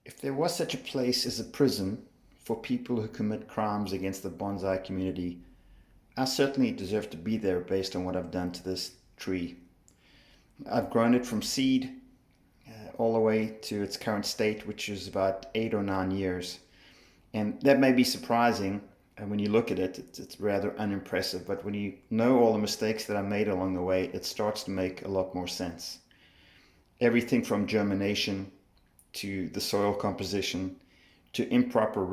If there was such a place as a prison for people who commit crimes against the bonsai community, I certainly deserve to be there based on what I've done to this tree. I've grown it from seed all the way to its current state, which is about 8 or 9 years. And that may be surprising, and when you look at it, it's rather unimpressive. But when you know all the mistakes that I made along the way, it starts to make a lot more sense. Everything from germination to the soil composition to improper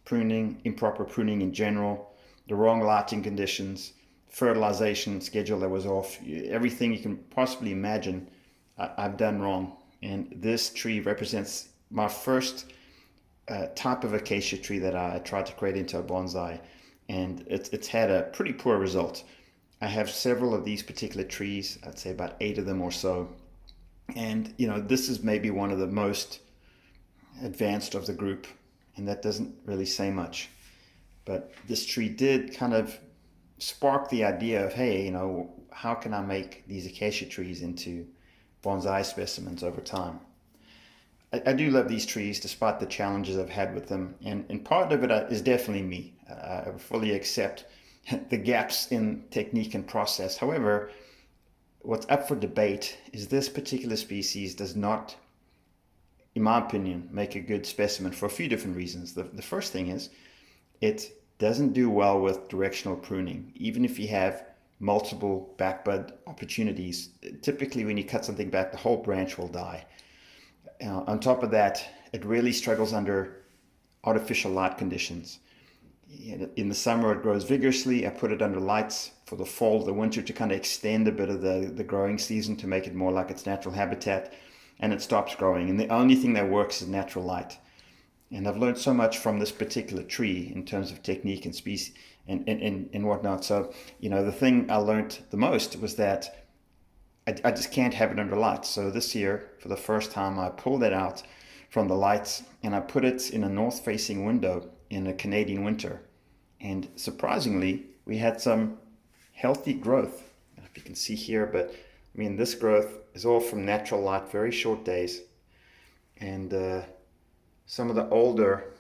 pruning in general, the wrong lighting conditions, fertilization schedule that was off, everything you can possibly imagine, I've done wrong. And this tree represents my first type of acacia tree that I tried to create into a bonsai, and it's had a pretty poor result. I have several of these particular trees, I'd say about 8 of them or so, and this is maybe one of the most advanced of the group, and that doesn't really say much. But this tree did kind of spark the idea of, hey, how can I make these acacia trees into bonsai specimens over time? I do love these trees despite the challenges I've had with them, and part of it is definitely me. I fully accept the gaps in technique and process. However, what's up for debate is this particular species does not, in my opinion, make a good specimen for a few different reasons. The first thing is it doesn't do well with directional pruning. Even if you have multiple backbud opportunities, typically when you cut something back, the whole branch will die. On top of that, it really struggles under artificial light conditions. In the summer, it grows vigorously. I put it under lights for the fall, the winter, to kind of extend a bit of the growing season to make it more like its natural habitat, and it stops growing. And the only thing that works is natural light. And I've learned so much from this particular tree in terms of technique and species and whatnot. So, the thing I learned the most was that I just can't have it under lights. So this year, for the first time, I pulled it out from the lights and I put it in a north-facing window in a Canadian winter. And surprisingly, we had some healthy growth. I don't know if you can see here, but this growth is all from natural light, very short days. And some of the older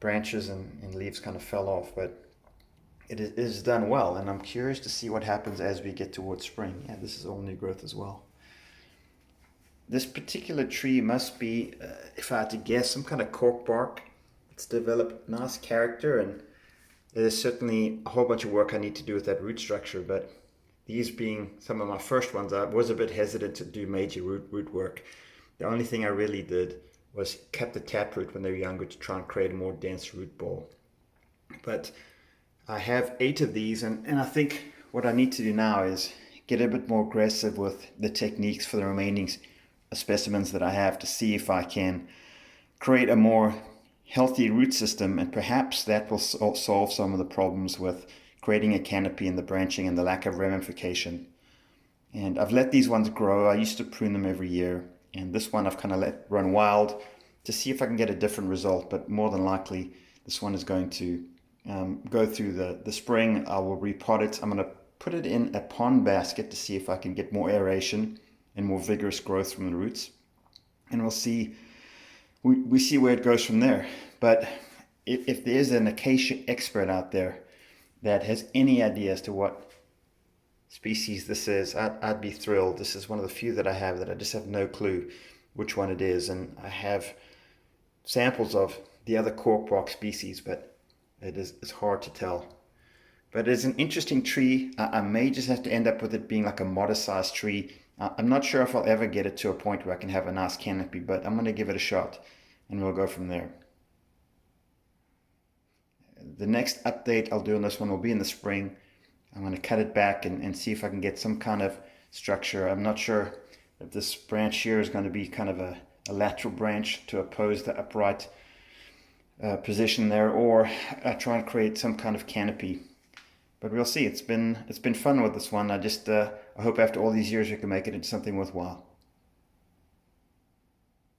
branches and leaves kind of fell off, but it is done well, and I'm curious to see what happens as we get towards spring. Yeah, this is all new growth as well. This particular tree must be, if I had to guess, some kind of cork bark. It's developed nice character, and there's certainly a whole bunch of work I need to do with that root structure, but these being some of my first ones, I was a bit hesitant to do major root work. The only thing I really did was cut the taproot when they were younger to try and create a more dense root ball. But I have 8 of these, and I think what I need to do now is get a bit more aggressive with the techniques for the remaining specimens that I have to see if I can create a more healthy root system, and perhaps that will solve some of the problems with creating a canopy and the branching and the lack of ramification. And I've let these ones grow. I used to prune them every year, and this one I've kind of let run wild to see if I can get a different result, but more than likely this one is going to go through the spring. I will repot it. I'm going to put it in a pond basket to see if I can get more aeration and more vigorous growth from the roots, and we'll see. We see where it goes from there. But if there's an acacia expert out there that has any idea as to what species this is, I'd be thrilled. This is one of the few that I have that I just have no clue which one it is, and I have samples of the other corkbark species, but it's hard to tell. But it's an interesting tree. I may just have to end up with it being like a modest-sized tree. I'm not sure if I'll ever get it to a point where I can have a nice canopy, but I'm going to give it a shot, and we'll go from there. The next update I'll do on this one will be in the spring. I'm going to cut it back and see if I can get some kind of structure. I'm not sure if this branch here is going to be kind of a lateral branch to oppose the upright position there, or I try and create some kind of canopy. But we'll see. It's been fun with this one. I hope after all these years we can make it into something worthwhile.